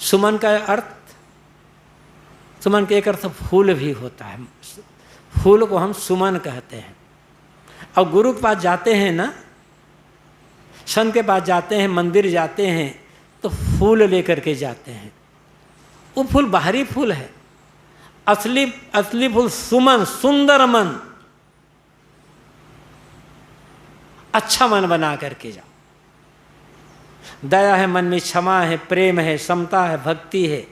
सुमन का अर्थ, सुमन के एक अर्थ फूल भी होता है। फूल को हम सुमन कहते हैं। और गुरु के पास जाते हैं ना, संत के पास जाते हैं, मंदिर जाते हैं, तो फूल लेकर के जाते हैं। वो फूल बाहरी फूल है, असली फूल सुमन, सुंदर मन, अच्छा मन बना करके जाओ। दया है मन में, क्षमा है, प्रेम है, समता है, भक्ति है,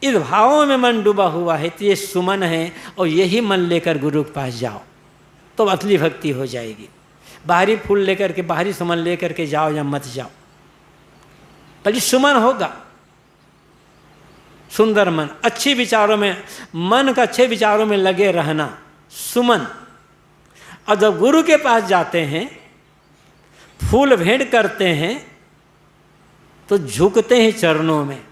इस भावों में मन डूबा हुआ है, तो ये सुमन है। और यही मन लेकर गुरु के पास जाओ तो असली भक्ति हो जाएगी। बाहरी फूल लेकर के, बाहरी सुमन लेकर के जाओ या मत जाओ, पर सुमन होगा, सुंदर मन, अच्छी विचारों में, मन का अच्छे विचारों में लगे रहना, सुमन। और जब गुरु के पास जाते हैं, फूल भेंट करते हैं, तो झुकते हैं चरणों में,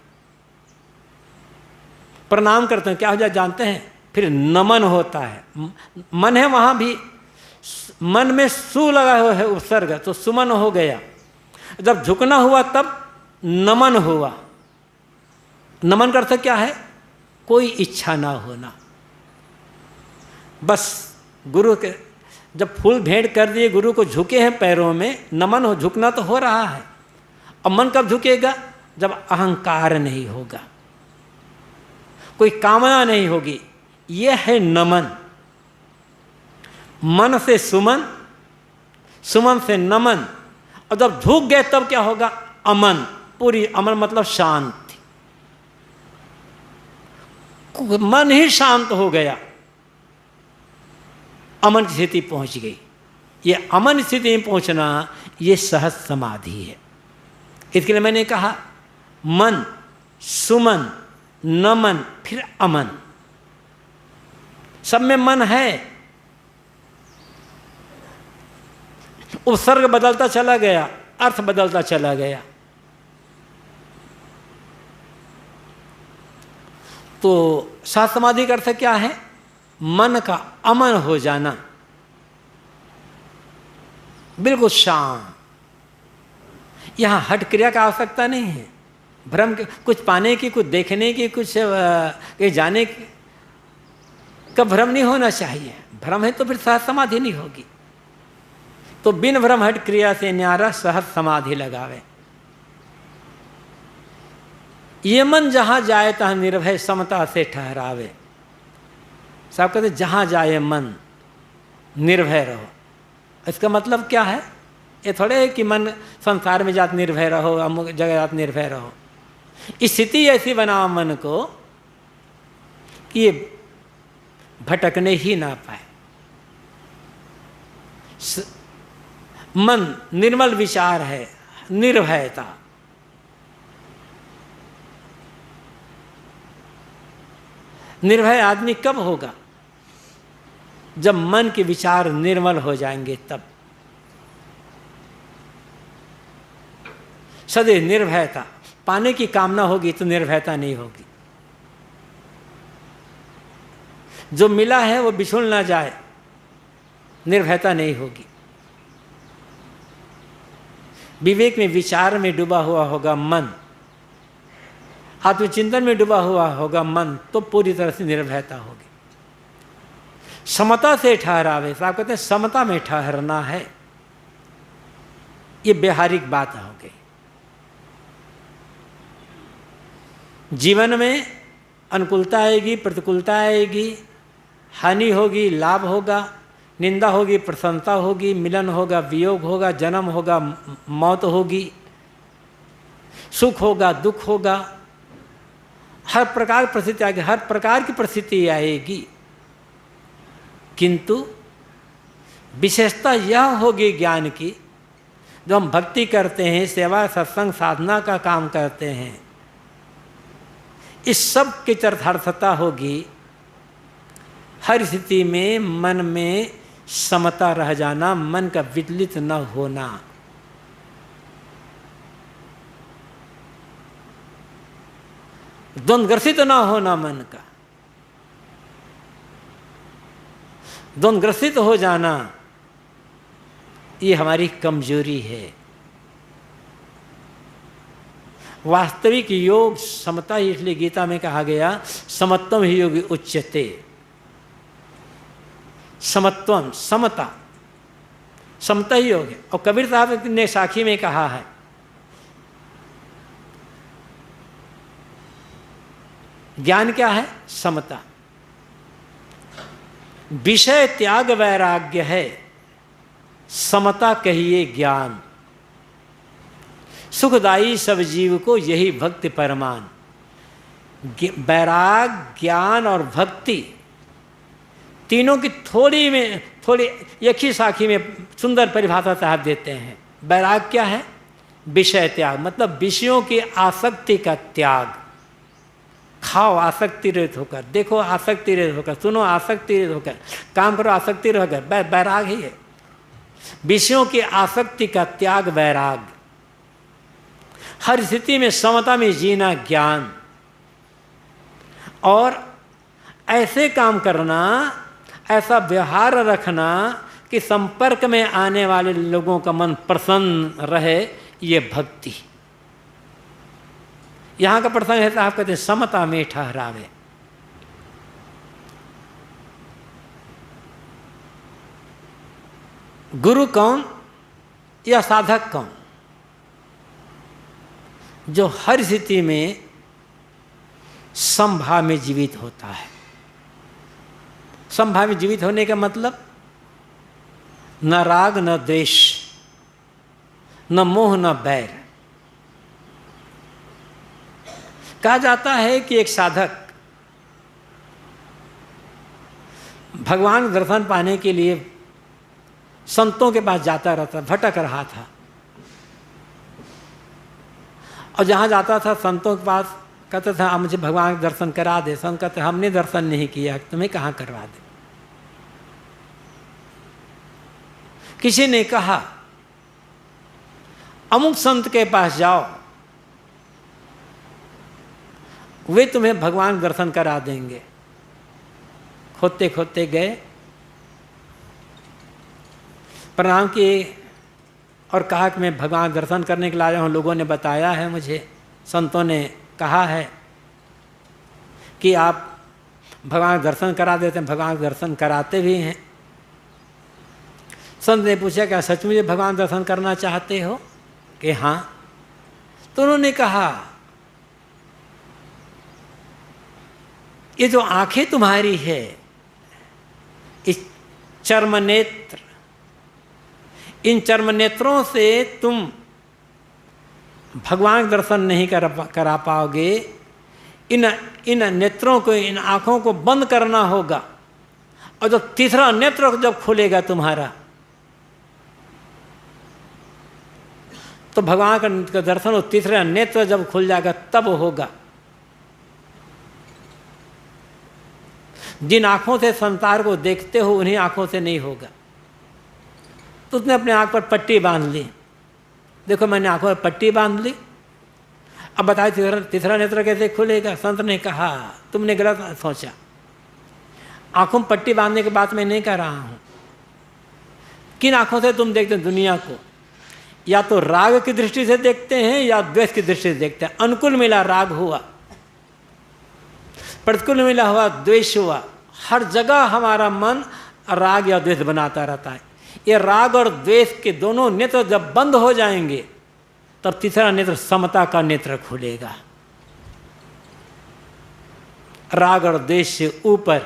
प्रणाम करते हैं। क्या हो जाए जानते हैं? फिर नमन होता है। मन है वहाँ भी, मन में सु लगा हुआ है उपसर्ग, तो सुमन हो गया। जब झुकना हुआ तब नमन हुआ। नमन का अर्थ क्या है? कोई इच्छा ना होना, बस गुरु के जब फूल भेंट कर दिए, गुरु को झुके हैं पैरों में, नमन हो, झुकना तो हो रहा है। अब मन कब झुकेगा? जब अहंकार नहीं होगा, कोई कामना नहीं होगी। यह है नमन। मन से सुमन, सुमन से नमन, और जब झुक गए तब क्या होगा? अमन। पूरी अमन मतलब शांति। मन ही शांत हो गया, अमन की स्थिति पहुंच गई। ये अमन स्थिति में पहुंचना, ये सहज समाधि है। इसके लिए मैंने कहा मन, सुमन, नमन, फिर अमन। सब में मन है, उपसर्ग बदलता चला गया, अर्थ बदलता चला गया। तो सहज समाधि का अर्थ क्या है? मन का अमन हो जाना, बिल्कुल शांत। यहां हठ क्रिया का आवश्यकता नहीं है। भ्रम के, कुछ पाने की, कुछ देखने की, कुछ जाने की का भ्रम नहीं होना चाहिए। भ्रम है तो फिर सहज समाधि नहीं होगी। तो बिन भ्रम हट क्रिया से न्यारा सहज समाधि लगावे। ये मन जहां जाए तहां निर्भय समता से ठहरावे। साहब कहते जहां जाए मन निर्भय रहो। इसका मतलब क्या है? ये थोड़े है कि मन संसार में जात निर्भय रहो, अमुक जगह जात निर्भय रहो। स्थिति ऐसी बनाओ मन को कि ये भटकने ही ना पाए। मन निर्मल विचार है, निर्भयता। निर्भय आदमी कब होगा? जब मन के विचार निर्मल हो जाएंगे तब। सदैव निर्भयता। पाने की कामना होगी तो निर्भयता नहीं होगी। जो मिला है वो बिछुड़ ना जाए, निर्भयता नहीं होगी। विवेक में, विचार में डूबा हुआ होगा मन, आत्मचिंतन में डूबा हुआ होगा मन, तो पूरी तरह से निर्भयता होगी। समता से ठहरावे। साहब कहते हैं समता में ठहरना है। ये व्यवहारिक बात हो गई। जीवन में अनुकूलता आएगी, प्रतिकूलता आएगी, हानि होगी, लाभ होगा, निंदा होगी, प्रसन्नता होगी, मिलन होगा, वियोग होगा, जन्म होगा, मौत होगी, सुख होगा, दुख होगा, हर प्रकार की परिस्थिति आएगी, हर प्रकार की परिस्थिति आएगी। किंतु विशेषता यह होगी ज्ञान की, जो हम भक्ति करते हैं, सेवा, सत्संग, साधना का काम करते हैं, इस सब की चरितार्थता होगी। हर स्थिति में मन में समता रह जाना, मन का विचलित न होना। द्वंद्वग्रसित न होना मन का। द्वंद्वग्रसित हो जाना ये हमारी कमजोरी है। वास्तविक योग समता ही, इसलिए गीता में कहा गया समत्वम ही योगी उच्यते। समत्वम, समता, समता ही योग है। और कबीर साहब ने साखी में कहा है, ज्ञान क्या है? समता। विषय त्याग वैराग्य है, समता कहिए ज्ञान। सुखदाई सब जीव को यही भक्ति परमान। वैराग, ज्ञान और भक्ति तीनों की थोड़ी एक ही साखी में सुंदर परिभाषा साहब देते हैं। वैराग क्या है? विषय त्याग, मतलब विषयों की आसक्ति का त्याग। खाओ आसक्ति रहित होकर, देखो आसक्ति रहित होकर, सुनो आसक्ति रहित होकर, काम करो आसक्ति रहित होकर, वैराग ही है। विषयों की आसक्ति का त्याग वैराग। हर स्थिति में समता में जीना ज्ञान। और ऐसे काम करना, ऐसा व्यवहार रखना कि संपर्क में आने वाले लोगों का मन प्रसन्न रहे, ये भक्ति। यहाँ का प्रसंग है, साहब कहते हैं समता में ठहरावे। गुरु कौन या साधक कौन? जो हर स्थिति में समभाव में जीवित होता है। समभाव में जीवित होने का मतलब न राग न द्वेष, न मोह न बैर। कहा जाता है कि एक साधक भगवान दर्शन पाने के लिए संतों के पास जाता रहता, भटक रहा था। और जहाँ जाता था संतों के पास कहता था, आप मुझे भगवान के दर्शन करा दे। संत कहते हमने दर्शन नहीं किया, तुम्हें कहाँ करवा दे। किसी ने कहा अमुक संत के पास जाओ, वे तुम्हें भगवान दर्शन करा देंगे। खोदते खोदते गए, प्रणाम किए और कहा कि मैं भगवान दर्शन करने के लिए आया हूँ। लोगों ने बताया है मुझे, संतों ने कहा है कि आप भगवान दर्शन करा देते हैं। भगवान दर्शन कराते भी हैं। संत ने पूछा, क्या सच मुझे भगवान दर्शन करना चाहते हो? कि हाँ। तो उन्होंने कहा, ये जो आंखें तुम्हारी है, इस चर्म नेत्र, इन चर्म नेत्रों से तुम भगवान दर्शन नहीं करा पाओगे। इन नेत्रों को, इन आँखों को बंद करना होगा। और जब तीसरा नेत्र जब खुलेगा तुम्हारा, तो भगवान का दर्शन, और तीसरा नेत्र जब खुल जाएगा तब होगा। जिन आँखों से संसार को देखते हो, उन्हीं आँखों से नहीं होगा। तो उसने अपने आँख पर पट्टी बांध ली। देखो मैंने आँखों पर पट्टी बांध ली, अब बताए तीसरा नेत्र कैसे खुलेगा? संत ने कहा, तुमने गलत सोचा। आँखों में पट्टी बांधने की बात मैं नहीं कर रहा हूँ। किन आँखों से तुम देखते हो दुनिया को? या तो राग की दृष्टि से देखते हैं या द्वेष की दृष्टि से देखते हैं। अनुकूल मिला राग हुआ, प्रतिकूल मिला हुआ द्वेष हुआ। हर जगह हमारा मन राग या द्वेष बनाता रहता है। ये राग और द्वेष के दोनों नेत्र जब बंद हो जाएंगे, तब तीसरा नेत्र समता का नेत्र खुलेगा। राग और द्वेष से ऊपर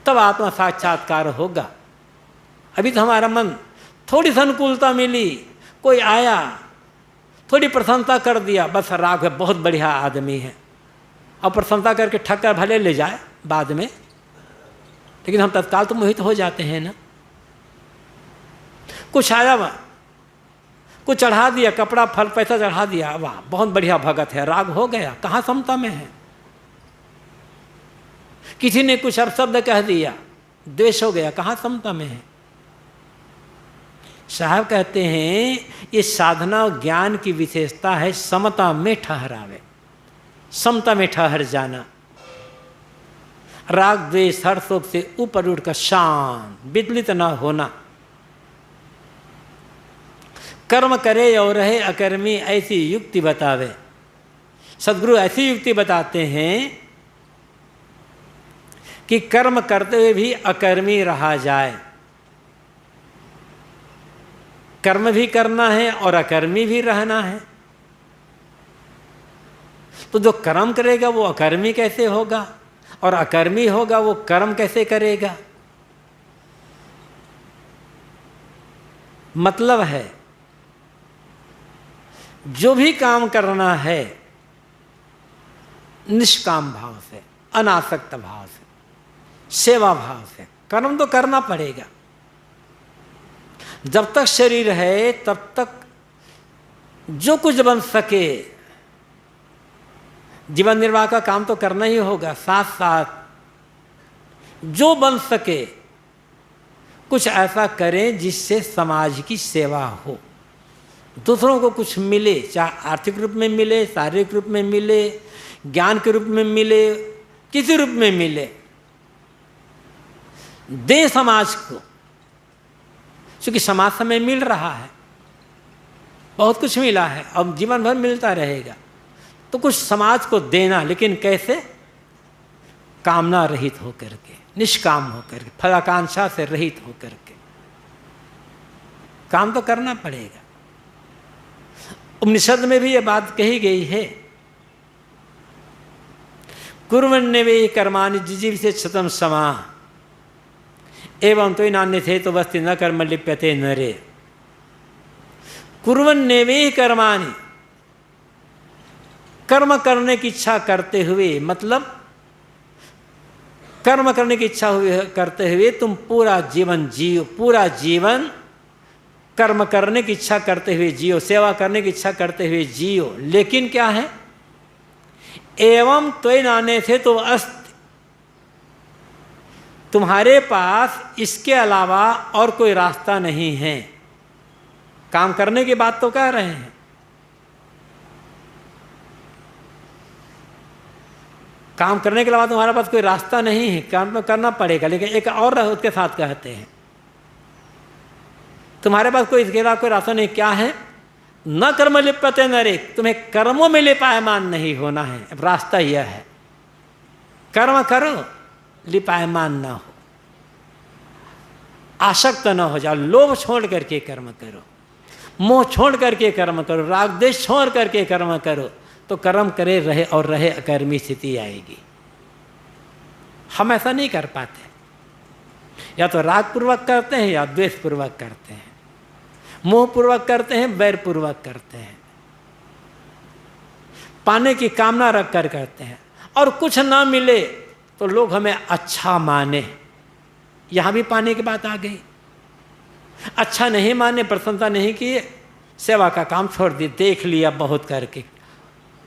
तब आत्मा साक्षात्कार होगा। अभी तो हमारा मन, थोड़ी सी अनुकूलता मिली, कोई आया, थोड़ी प्रशंसा कर दिया, बस राग है, बहुत बढ़िया आदमी है। और प्रशंसा करके ठक्कर भले ले जाए बाद में, लेकिन हम तत्काल तो मोहित हो जाते हैं ना। कुछ आया, वह कुछ चढ़ा दिया, कपड़ा फल पैसा चढ़ा दिया, वाह बहुत बढ़िया भगत है, राग हो गया, कहाँ समता में है। किसी ने कुछ अपशब्द कह दिया, द्वेष हो गया, कहाँ समता में है। साहब कहते हैं ये साधना और ज्ञान की विशेषता है समता में ठहरावे, समता में ठहर जाना। राग द्वेष हर शोक से ऊपर उठकर शांत, विचलित न होना। कर्म करे और रहे अकर्मी ऐसी युक्ति बतावे। सदगुरु ऐसी युक्ति बताते हैं कि कर्म करते हुए भी अकर्मी रहा जाए। कर्म भी करना है और अकर्मी भी रहना है। तो जो कर्म करेगा वो अकर्मी कैसे होगा, और अकर्मी होगा वो कर्म कैसे करेगा? मतलब है जो भी काम करना है निष्काम भाव से, अनासक्त भाव से, सेवा भाव से। कर्म तो करना पड़ेगा। जब तक शरीर है तब तक जो कुछ बन सके जीवन निर्वाह का काम तो करना ही होगा। साथ साथ जो बन सके कुछ ऐसा करें जिससे समाज की सेवा हो, दूसरों को कुछ मिले, चाहे आर्थिक रूप में मिले, शारीरिक रूप में मिले, ज्ञान के रूप में मिले, किसी रूप में मिले, दे समाज को। क्योंकि समाज समय मिल रहा है, बहुत कुछ मिला है, अब जीवन भर मिलता रहेगा। तो कुछ समाज को देना, लेकिन कैसे? कामना रहित होकर के, निष्काम होकर के, फलाकांक्षा से रहित होकर के। काम तो करना पड़ेगा। उपनिषद में भी ये बात कही गई है, कुर्वन्नेवे कर्माणि जिजीविषे शतं समा एवं तो नान्य थे तो वस्ति न कर्म लिप्यते नरे। कुर्वन्नेवे कर्माणि, कर्म करने की इच्छा करते हुए, मतलब कर्म करने की इच्छा करते हुए तुम पूरा जीवन जियो, पूरा जीवन कर्म करने की इच्छा करते हुए जियो, सेवा करने की इच्छा करते हुए जियो। लेकिन क्या है? एवं त्वयि नान्य थे तो अस्ति, तुम्हारे पास इसके अलावा और कोई रास्ता नहीं है। काम करने की बात तो कह रहे हैं। काम करने के अलावा तुम्हारे पास कोई रास्ता नहीं है, काम तो करना पड़ेगा। लेकिन एक और उसके साथ कहते हैं, तुम्हारे पास कोई इसके अलावा कोई रास्ता नहीं। क्या है? न कर्म लिप्यते नरे, तुम्हें कर्मों में लिपायमान नहीं होना है। रास्ता यह है, कर्म करो, लिपायमान ना हो, आसक्त न हो जाओ। लोभ छोड़ करके कर्म करो, मोह छोड़ करके कर्म करो, राग द्वेष छोड़ करके कर्म करो, तो कर्म करे रहे और रहे अकर्मी स्थिति आएगी। हम ऐसा नहीं कर पाते, या तो राग पूर्वक करते हैं या द्वेष पूर्वक करते हैं, मोह पूर्वक करते हैं, वैर पूर्वक करते हैं, पाने की कामना रख कर करते हैं। और कुछ ना मिले तो लोग हमें अच्छा माने, यहां भी पाने की बात आ गई। अच्छा नहीं माने, प्रशंसा नहीं किए, सेवा का काम छोड़ दी, देख लिया बहुत करके।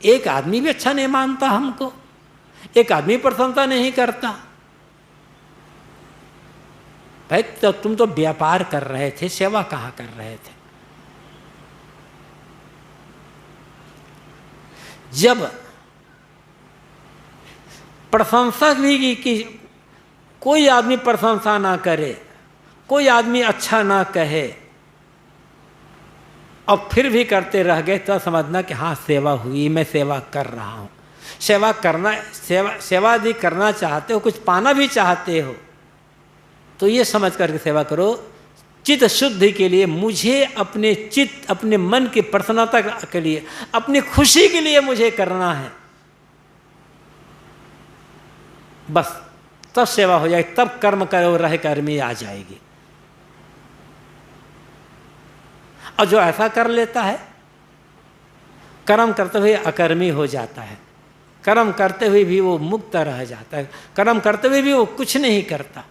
एक आदमी भी अच्छा नहीं मानता हमको, एक आदमी प्रशंसा नहीं करता। भाई तो तुम तो व्यापार कर रहे थे, सेवा कहाँ कर रहे थे? जब प्रशंसा भी की कोई आदमी प्रशंसा ना करे, कोई आदमी अच्छा ना कहे, और फिर भी करते रह गए, तो समझना कि हाँ सेवा हुई, मैं सेवा कर रहा हूँ। सेवा करना, सेवा यदि करना चाहते हो, कुछ पाना भी चाहते हो, तो ये समझ करके सेवा करो, चित्त शुद्धि के लिए, मुझे अपने चित्त, अपने मन की प्रसन्नता के लिए, अपनी खुशी के लिए मुझे करना है, बस तब सेवा हो जाएगी, तब कर्म करो रह कर्मी आ जाएगी। और जो ऐसा कर लेता है, कर्म करते हुए अकर्मी हो जाता है, कर्म करते हुए भी वो मुक्त रह जाता है, कर्म करते हुए भी वो कुछ नहीं करता।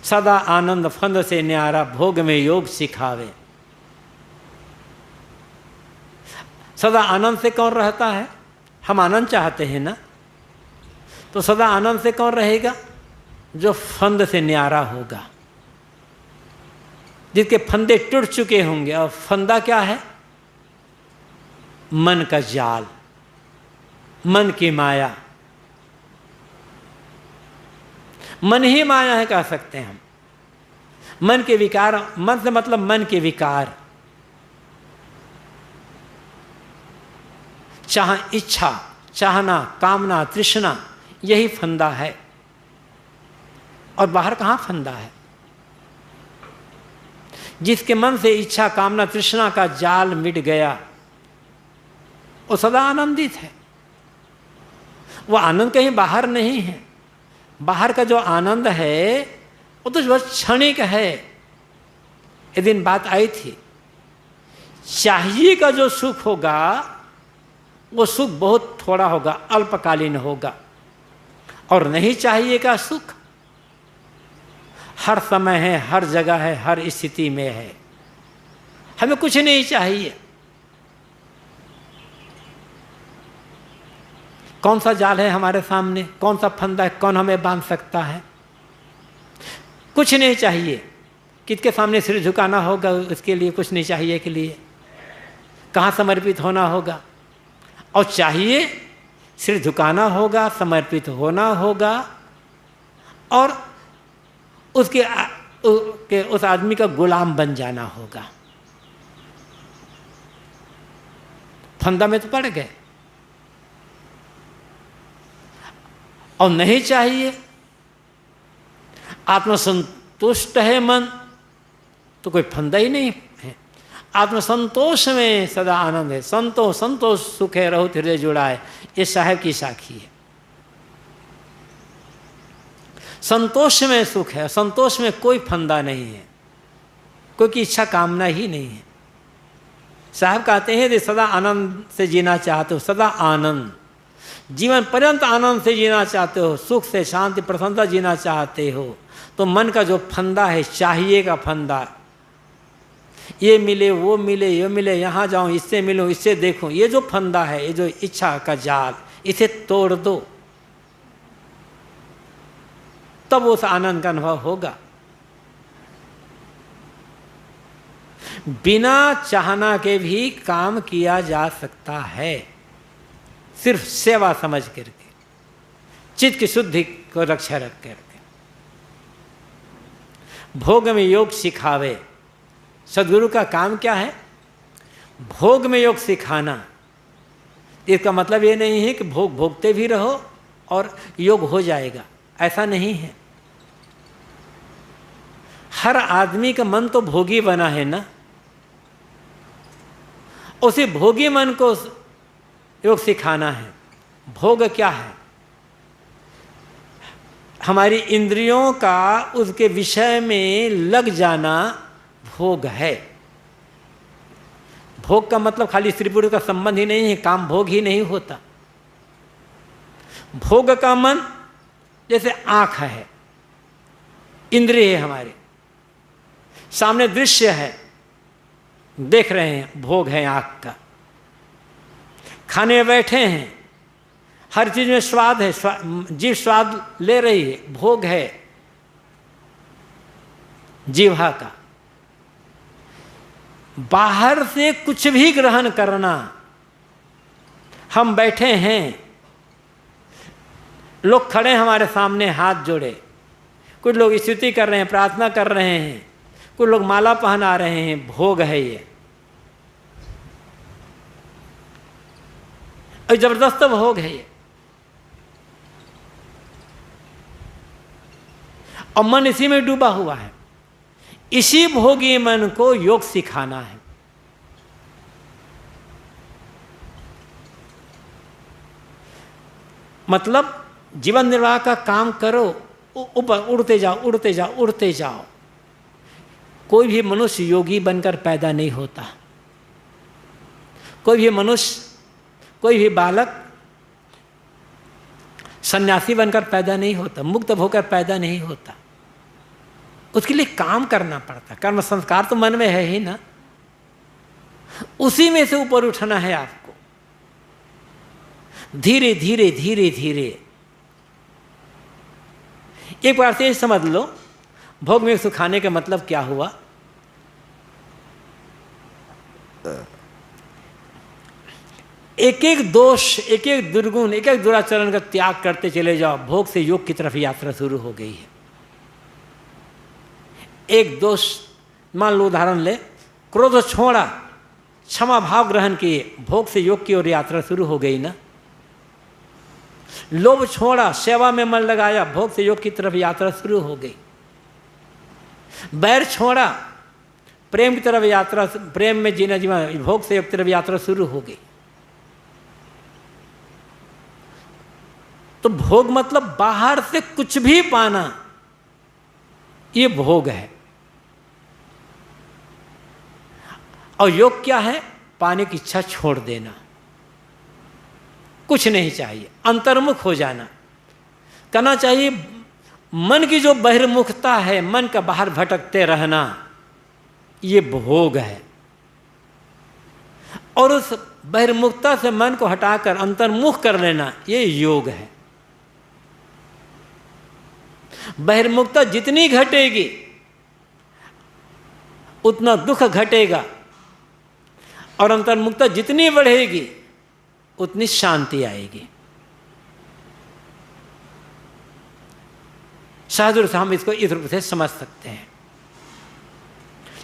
सदा आनंद फंद से न्यारा, भोग में योग सिखावे। सदा आनंद से कौन रहता है? हम आनंद चाहते हैं ना, तो सदा आनंद से कौन रहेगा? जो फंद से न्यारा होगा, जिसके फंदे टूट चुके होंगे। और फंदा क्या है? मन का जाल, मन की माया। मन ही माया है कह सकते हैं हम। मन के विकार, मन से मतलब मन के विकार, इच्छा, चाहना, कामना, तृष्णा, यही फंदा है। और बाहर कहाँ फंदा है? जिसके मन से इच्छा, कामना, तृष्णा का जाल मिट गया, वो सदा आनंदित है। वो आनंद कहीं बाहर नहीं है। बाहर का जो आनंद है वो तो बस क्षणिक है। एक दिन बात आई थी, चाहिए का जो सुख होगा वो सुख बहुत थोड़ा होगा, अल्पकालीन होगा। और नहीं चाहिए का सुख हर समय है, हर जगह है, हर स्थिति में है। हमें कुछ नहीं चाहिए। कौन सा जाल है हमारे सामने, कौन सा फंदा है, कौन हमें बांध सकता है? कुछ नहीं चाहिए। किसके सामने सिर झुकाना होगा, उसके लिए कुछ नहीं चाहिए के लिए कहाँ समर्पित होना होगा। और चाहिए सिर झुकाना होगा, समर्पित होना होगा, और उस आदमी का गुलाम बन जाना होगा। फंदा में तो पड़ गए। और नहीं चाहिए, आत्मसंतुष्ट है मन, तो कोई फंदा ही नहीं है। आत्मसंतोष में सदा आनंद है। संतोष संतोष सुख है, रहो हृदय जुड़ा है, ये साहब की साखी है। संतोष में सुख है, संतोष में कोई फंदा नहीं है, कोई की इच्छा कामना ही नहीं है। साहब कहते हैं यदि सदा आनंद से जीना चाहते हो, सदा आनंद, जीवन पर्यंत आनंद से जीना चाहते हो, सुख से, शांति, प्रसन्नता जीना चाहते हो, तो मन का जो फंदा है, चाहिए का फंदा, ये मिले, वो मिले, ये मिले, यहाँ जाऊँ, इससे मिलूँ, इससे देखूँ, ये जो फंदा है, ये जो इच्छा का जाल, इसे तोड़ दो, तब उस आनंद का अनुभव होगा। बिना चाहना के भी काम किया जा सकता है, सिर्फ सेवा समझ करके, चित्त की शुद्धि को रक्षा रख करके। भोग में योग सिखावे, सदगुरु का काम क्या है? भोग में योग सिखाना। इसका मतलब ये नहीं है कि भोग भोगते भी रहो और योग हो जाएगा, ऐसा नहीं है। हर आदमी का मन तो भोगी बना है ना, उसी भोगी मन को योग सिखाना है। भोग क्या है? हमारी इंद्रियों का उसके विषय में लग जाना भोग है। भोग का मतलब खाली स्त्री पुरुष का संबंध ही नहीं है, काम भोग ही नहीं होता। भोग का मन जैसे आँख है, इंद्रिय है, हमारे सामने दृश्य है, देख रहे हैं, भोग है आँख का। खाने में बैठे हैं, हर चीज में स्वाद है, जीभ स्वाद ले रही है, भोग है जीवा का। बाहर से कुछ भी ग्रहण करना, हम बैठे हैं, लोग खड़े हैं हमारे सामने हाथ जोड़े, कुछ लोग स्तुति कर रहे हैं, प्रार्थना कर रहे हैं, कुछ लोग माला पहना रहे हैं, भोग है ये। और जबरदस्त भोग है ये। और मन इसी में डूबा हुआ है। इसी भोगी मन को योग सिखाना है। मतलब जीवन निर्वाह का काम करो, ऊपर उड़ते जाओ, उड़ते जाओ, उड़ते जाओ। कोई भी मनुष्य योगी बनकर पैदा नहीं होता। कोई भी मनुष्य, कोई भी बालक सन्यासी बनकर पैदा नहीं होता, मुक्त होकर पैदा नहीं होता। उसके लिए काम करना पड़ता। कर्म संस्कार तो मन में है ही ना, उसी में से ऊपर उठना है आपको, धीरे धीरे धीरे धीरे। एक बार से समझ लो, भोग में सुखाने का मतलब क्या हुआ? एक एक दोष, एक एक दुर्गुण, एक एक दुराचरण का त्याग करते चले जाओ, भोग से योग की तरफ यात्रा शुरू हो गई है। एक दोष, मान लो उदाहरण ले, क्रोध छोड़ा, क्षमा भाव ग्रहण किए, भोग से योग की ओर यात्रा शुरू हो गई ना। लोभ छोड़ा, सेवा में मन लगाया, भोग से योग की तरफ यात्रा शुरू हो गई। बैर छोड़ा, प्रेम की तरफ यात्रा, प्रेम में जीना जीवन, भोग से योग की तरफ यात्रा शुरू हो गई। तो भोग मतलब बाहर से कुछ भी पाना, ये भोग है। और योग क्या है? पाने की इच्छा छोड़ देना, कुछ नहीं चाहिए, अंतर्मुख हो जाना। कहना चाहिए मन की जो बहिर्मुखता है, मन का बाहर भटकते रहना, ये भोग है। और उस बहिर्मुखता से मन को हटाकर अंतर्मुख कर लेना, ये योग है। बहिर्मुखता जितनी घटेगी उतना दुख घटेगा, और अंतर्मुखता जितनी बढ़ेगी उतनी शांति आएगी। साधु से हम इसको इस रूप से समझ सकते हैं।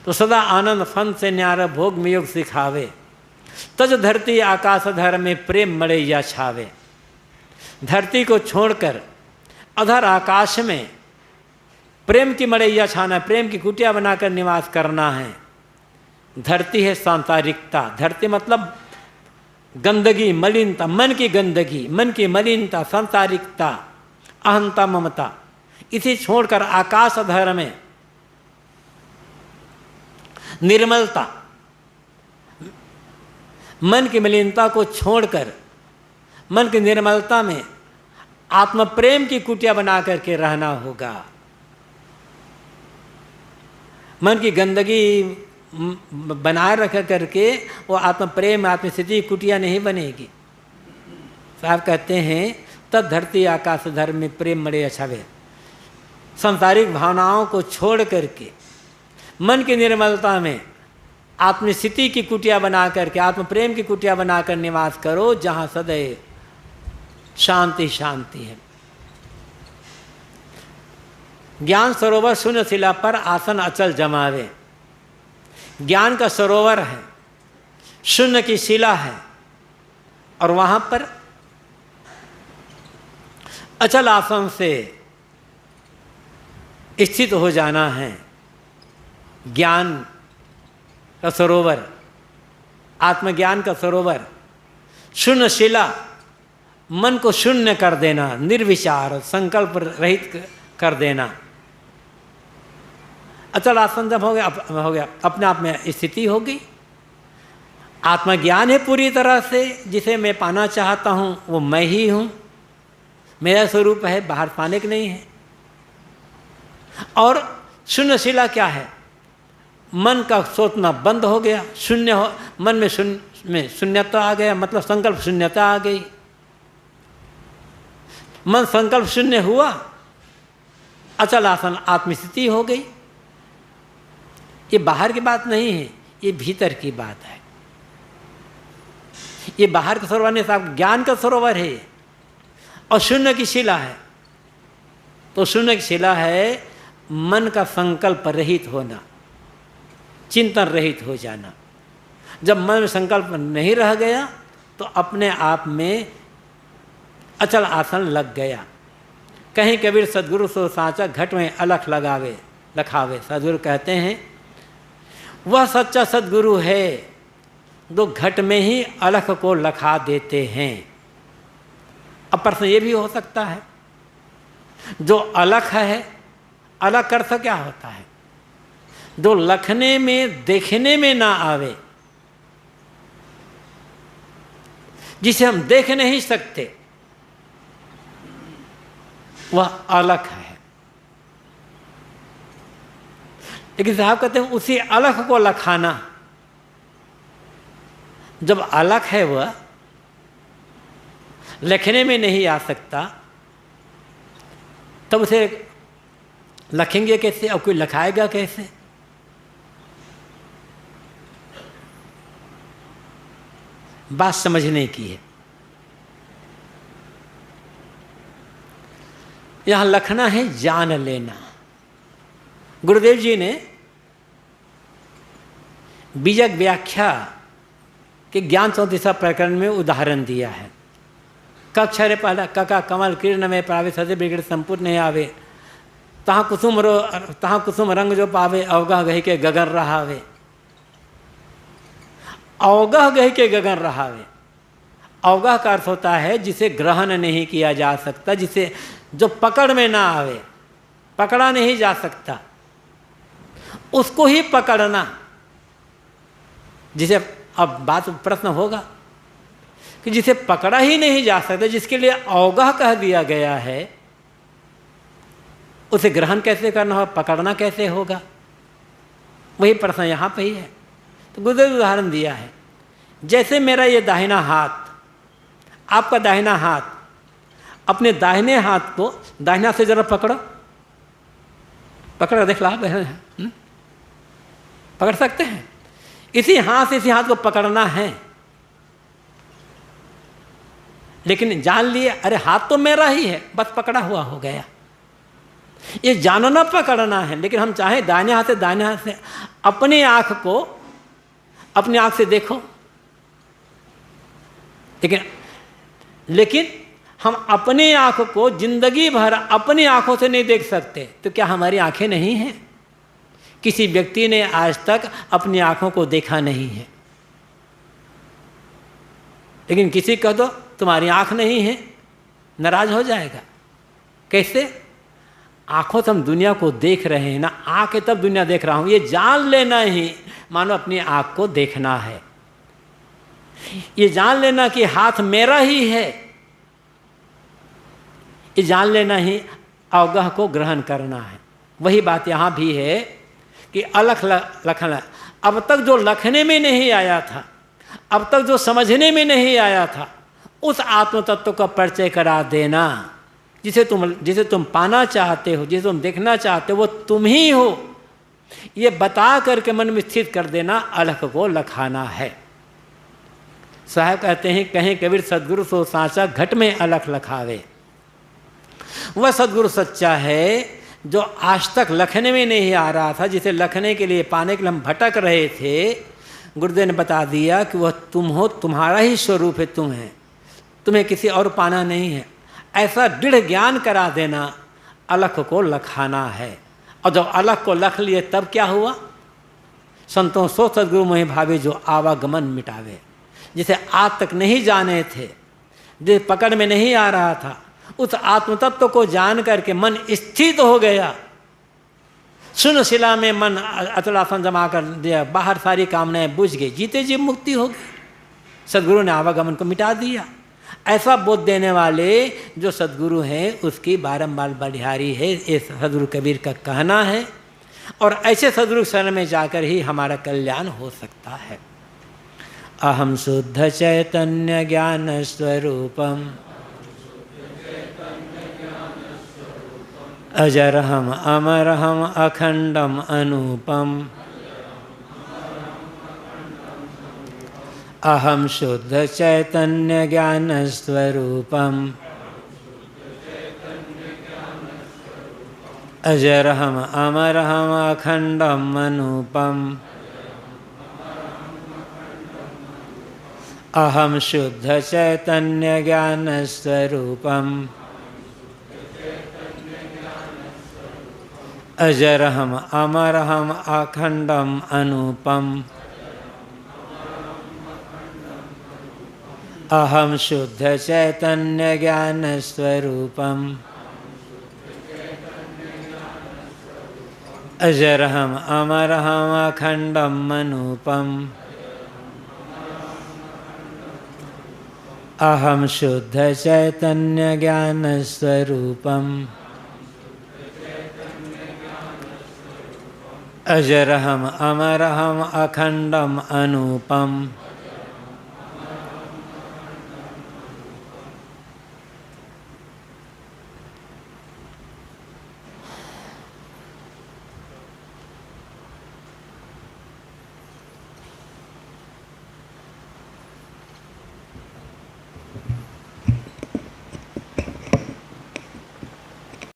तो सदा आनंद फन से न्यारा भोग में योग सिखावे, तज धरती आकाश धर में प्रेम मड़ैया छावे। धरती को छोड़कर अधर आकाश में प्रेम की मड़ैया छाना, प्रेम की कुटिया बनाकर निवास करना है। धरती है सांसारिकता, धरती मतलब गंदगी, मलिनता, मन की गंदगी, मन की मलिनता, सांसारिकता, अहंता, ममता, इसे छोड़कर आकाश धर में निर्मलता, मन की मलिनता को छोड़कर मन की निर्मलता में आत्म प्रेम की कुटिया बना करके रहना होगा। मन की गंदगी बनाए रख करके वो आत्म प्रेम, आत्म स्थिति कुटिया नहीं बनेगी। साहब कहते हैं तब धरती आकाश धर्म में प्रेम मरे अछावे। सांसारिक भावनाओं को छोड़ करके मन की निर्मलता में आत्मस्थिति की कुटिया बना करके, आत्म प्रेम की कुटिया बनाकर निवास करो, जहाँ सदैव शांति शांति है। ज्ञान सरोवर शून्य शिला पर आसन अचल जमावे। ज्ञान का सरोवर है, शून्य की शिला है, और वहाँ पर अचल आसन से स्थित हो जाना है। ज्ञान का सरोवर, आत्मज्ञान का सरोवर, शून्य शिला, मन को शून्य कर देना, निर्विचार संकल्प रहित कर देना। अचल आसन जब हो गया, अपने आप में स्थिति हो गई। आत्मज्ञान है पूरी तरह से, जिसे मैं पाना चाहता हूँ वो मैं ही हूँ, मेरा स्वरूप है, बाहर पाने के नहीं है। और शून्य शिला क्या है? मन का सोचना बंद हो गया, शून्य हो, मन में शून्यता आ गया, मतलब संकल्प शून्यता आ गई। मन संकल्प शून्य हुआ, अचल आसन आत्मस्थिति हो गई। ये बाहर की बात नहीं है, ये भीतर की बात है। ये बाहर का सरोवर नहीं, साहब ज्ञान का सरोवर है और शून्य की शिला है। तो शून्य की शिला है मन का संकल्प रहित होना, चिंतन रहित हो जाना। जब मन में संकल्प नहीं रह गया तो अपने आप में अचल आसन लग गया। कहीं कबीर सदगुरु सो साचा घट में अलख लगावे लखावे। सदगुरु कहते हैं वह सच्चा सदगुरु है जो घट में ही अलख को लखा देते हैं। अब प्रश्न ये भी हो सकता है, जो अलख है, अलग अर्थ क्या होता है? जो लखने में, देखने में ना आवे, जिसे हम देख नहीं सकते, वह अलख है। लेकिन साहब कहते हैं उसी अलख को लखाना। जब अलख है वह लिखने में नहीं आ सकता, तब उसे लखेंगे कैसे और कोई लखाएगा कैसे? बात समझने की है। यहां लखना है जान लेना। गुरुदेव जी ने बीजक व्याख्या के ज्ञान 34 प्रकरण में उदाहरण दिया है। कक्षरे पहला कका कमल किरण में पावे सदे बिगड़ संपूर्ण नहीं आवे, तहाँ कुसुम रंग जो पावे अवगह गही के गगन रहावे। अवगह गही के गगन रहावे, अवगह का अर्थ होता है जिसे ग्रहण नहीं किया जा सकता, जिसे जो पकड़ में ना आवे, पकड़ा नहीं जा सकता, उसको ही पकड़ना। जिसे अब बात प्रश्न होगा कि जिसे पकड़ा ही नहीं जा सकता, जिसके लिए अवगह कह दिया गया है, उसे ग्रहण कैसे करना होगा, पकड़ना कैसे होगा? वही प्रश्न यहाँ पे ही है। तो गुरुदेव ने उदाहरण दिया है, जैसे मेरा ये दाहिना हाथ, आपका दाहिना हाथ, अपने दाहिने हाथ को दाहिना से जरा पकड़ो, पकड़ देख ला, पकड़ सकते हैं? इसी हाथ से इसी हाथ को पकड़ना है, लेकिन जान लिए अरे हाथ तो मेरा ही है, बस पकड़ा हुआ हो गया। ये जानना पकड़ना है। लेकिन हम चाहे दाहिने हाथ से अपनी आँख को अपनी आँख से देखो, लेकिन हम अपनी आँख को जिंदगी भर अपनी आँखों से नहीं देख सकते, तो क्या हमारी आँखें नहीं हैं? किसी व्यक्ति ने आज तक अपनी आँखों को देखा नहीं है, लेकिन किसी कह दो तुम्हारी आँख नहीं है, नाराज हो जाएगा। कैसे? आँखों से हम दुनिया को देख रहे हैं ना, आँखें तब दुनिया देख रहा हूँ, ये जान लेना ही मानो अपनी आँख को देखना है। ये जान लेना कि हाथ मेरा ही है, ये जान लेना ही अवगह को ग्रहण करना है। वही बात यहाँ भी है कि अलख लखना, अब तक जो लखने में नहीं आया था, अब तक जो समझने में नहीं आया था, उस आत्म तत्व का परिचय करा देना। जिसे तुम पाना चाहते हो, जिसे तुम देखना चाहते हो, वो तुम ही हो, ये बता करके मन में स्थित कर देना, अलख को लखाना है। साहब कहते हैं, कहें कबीर सदगुरु सो सांचा घट में अलख लखावे। वह सदगुरु सच्चा है जो आज तक लखने में नहीं आ रहा था, जिसे लखने के लिए पाने के लिए हम भटक रहे थे। गुरुदेव ने बता दिया कि वह तुम हो, तुम्हारा ही स्वरूप है, तुम है, तुम्हें किसी और पाना नहीं है। ऐसा दृढ़ ज्ञान करा देना, अलख को लखाना है। और जब अलख को लख लिए तब क्या हुआ? संतों सो सदगुरु मोहि भावे जो आवागमन मिटावे। जिसे आज तक नहीं जाने थे, जिसे पकड़ में नहीं आ रहा था, उस आत्मतत्व को जान करके मन स्थित हो गया। शून्य शिला में मन अचलासन जमा कर दिया, बाहर सारी कामनाएं बुझ गई, जीते जी मुक्ति हो गई। सदगुरु ने आवागमन को मिटा दिया। ऐसा बोध देने वाले जो सदगुरु हैं, उसकी बारंबार बलिहारी है, ये सदगुरु कबीर का कहना है। और ऐसे सदगुरु शरण में जाकर ही हमारा कल्याण हो सकता है। अहम शुद्ध चैतन्य ज्ञान स्वरूपम अजरहम अमरहम अखंडम अनुपम। अहम शुद्ध चैतन्य ज्ञान स्वरूपम अजरहम अमरहम अखंडम अनुपम। अहम शुद्ध चैतन्य ज्ञान स्वरूपम अजरहम अमरहम अखंडम अनुपम। अहम शुद्ध चैतन्य ज्ञान स्वरूपम अजरहम अमरहम अखंडम अनुपम। अहम शुद्ध चैतन्य ज्ञान स्वरूपम अजरहम अमरहम अखंडम अनुपम।